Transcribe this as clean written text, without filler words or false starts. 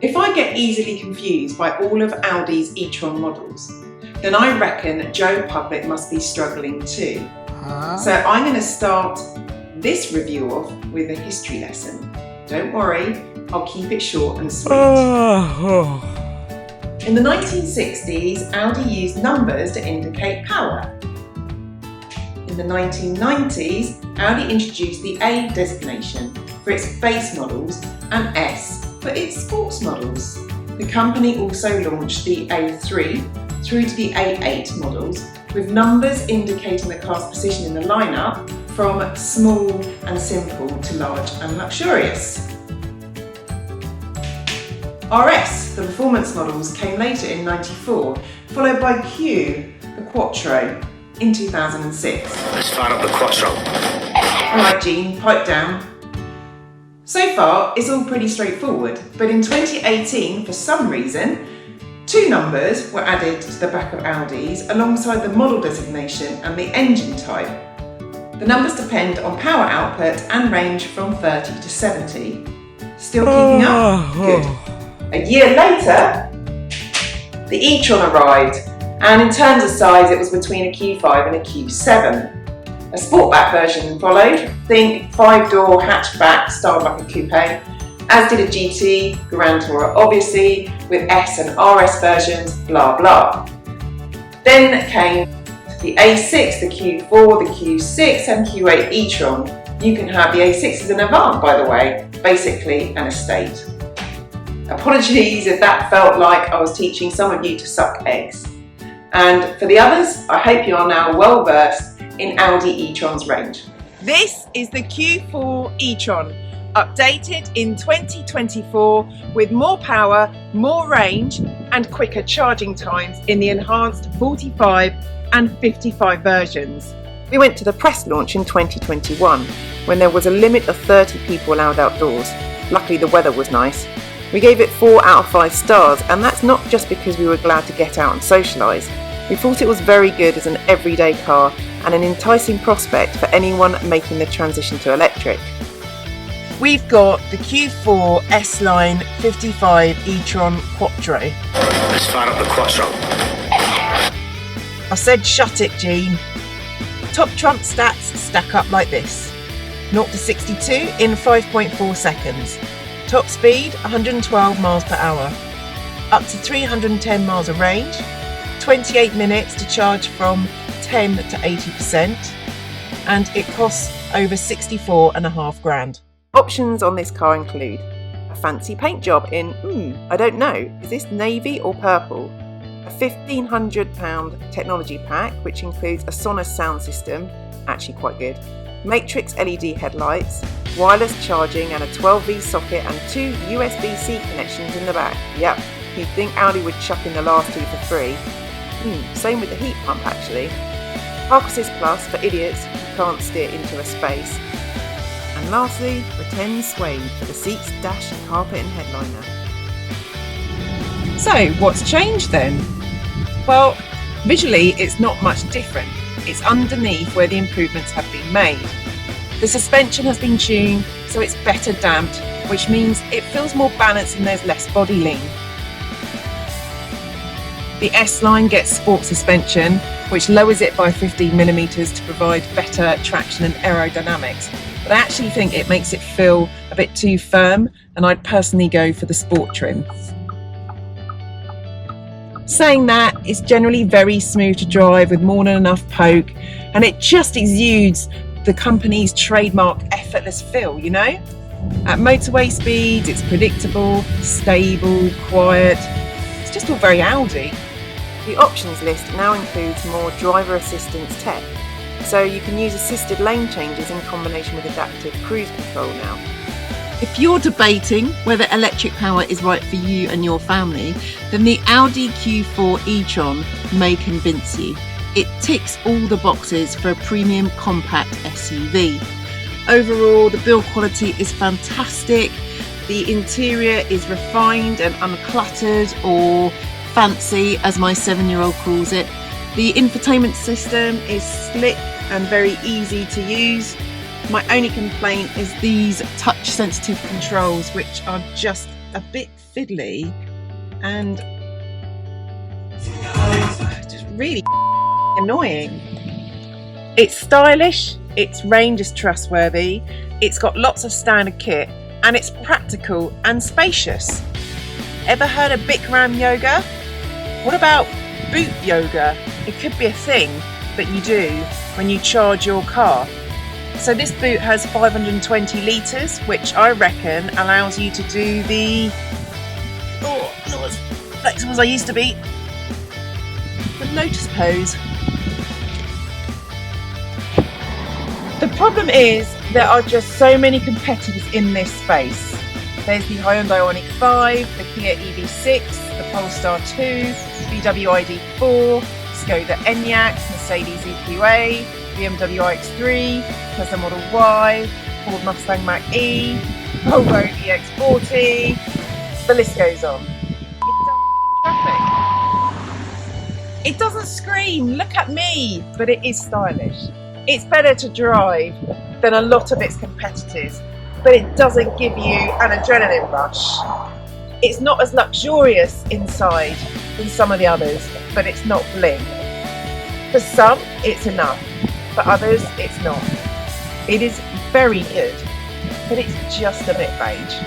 If I get easily confused by all of Audi's e-tron models, then I reckon Joe Public must be struggling too. So I'm going to start this review off with a history lesson. Don't worry, I'll keep it short and sweet. In the 1960s, Audi used numbers to indicate power. In the 1990s, Audi introduced the A designation for its base models and S for its sports models. The company also launched the A3 through to the A8 models, with numbers indicating the car's position in the lineup from small and simple to large and luxurious. RS, the performance models, came later in '94, followed by Q, the Quattro, in 2006. Let's fire up the Quattro. Alright Gene, pipe down. So far, it's all pretty straightforward, but in 2018, for some reason, two numbers were added to the back of Audis alongside the model designation and the engine type. The numbers depend on power output and range from 30 to 70. Still keeping up? Good. A year later, the e-tron arrived, and in terms of size, it was between a Q5 and a Q7. A sportback version followed, think 5-door hatchback styled like a coupe, as did a GT, Grand Tourer obviously, with S and RS versions, blah blah. Then came the A6, the Q4, the Q6 and Q8 e-tron. You can have the A6 as an Avant, by the way, basically an estate. Apologies if that felt like I was teaching some of you to suck eggs. And for the others, I hope you are now well versed in Audi e-tron's range. This is the Q4 e-tron, updated in 2024 with more power, more range and quicker charging times in the enhanced 45 and 55 versions. We went to the press launch in 2021 when there was a limit of 30 people allowed outdoors. Luckily the weather was nice. We gave it 4 out of 5 stars, and that's not just because we were glad to get out and socialise. We thought it was very good as an everyday car and an enticing prospect for anyone making the transition to electric. We've got the Q4 S-Line 55 e-tron Quattro. Let's fire up the Quattro. I said shut it, Gene. Top trump stats stack up like this. 0 to 62 in 5.4 seconds. Top speed 112 miles per hour. Up to 310 miles of range. 28 minutes to charge from 10 to 80%. And it costs over 64.5 grand. Options on this car include a fancy paint job in, I don't know, is this navy or purple? A £1,500 technology pack, which includes a Sonos sound system, actually quite good, matrix LED headlights, wireless charging and a 12V socket and 2 USB-C connections in the back. Yep, you'd think Audi would chuck in the last 2 for free. Same with the heat pump actually. Park Assist Plus for idiots who can't steer into a space. And lastly, Pretend Suede for the seats, dash, carpet and headliner. So what's changed then? Well, visually it's not much different. It's underneath where the improvements have been made. The suspension has been tuned so it's better damped, which means it feels more balanced and there's less body lean. The S-Line gets sport suspension, which lowers it by 15mm to provide better traction and aerodynamics. But I actually think it makes it feel a bit too firm, and I'd personally go for the sport trim. Saying that, it's generally very smooth to drive with more than enough poke, and it just exudes the company's trademark effortless feel, you know? At motorway speeds, it's predictable, stable, quiet. It's just all very Audi. The options list now includes more driver assistance tech, so you can use assisted lane changes in combination with adaptive cruise control now. If you're debating whether electric power is right for you and your family, then the Audi Q4 e-tron may convince you. It ticks all the boxes for a premium compact SUV. Overall, the build quality is fantastic. The interior is refined and uncluttered, or fancy as my 7-year-old calls it. The infotainment system is slick and very easy to use. My only complaint is these touch sensitive controls, which are just a bit fiddly and just really annoying. It's stylish, its range is trustworthy, it's got lots of standard kit, and it's practical and spacious. Ever heard of Bikram yoga? What about boot yoga? It could be a thing that you do when you charge your car. So this boot has 520 litres, which I reckon allows you to do the, not as flexible as I used to be, the lotus pose. The problem is there are just so many competitors in this space. There's the Hyundai Ioniq 5, the Kia EV6, the Polestar 2, VW ID4, Skoda Enyaq, Mercedes EQA, BMW iX3, Tesla Model Y, Ford Mustang Mach-E, Volvo EX40, the list goes on. It doesn't scream, look at me, but it is stylish. It's better to drive than a lot of its competitors, but it doesn't give you an adrenaline rush. It's not as luxurious inside than some of the others, but it's not bling. For some, it's enough. For others, it's not. It is very good, but it's just a bit beige.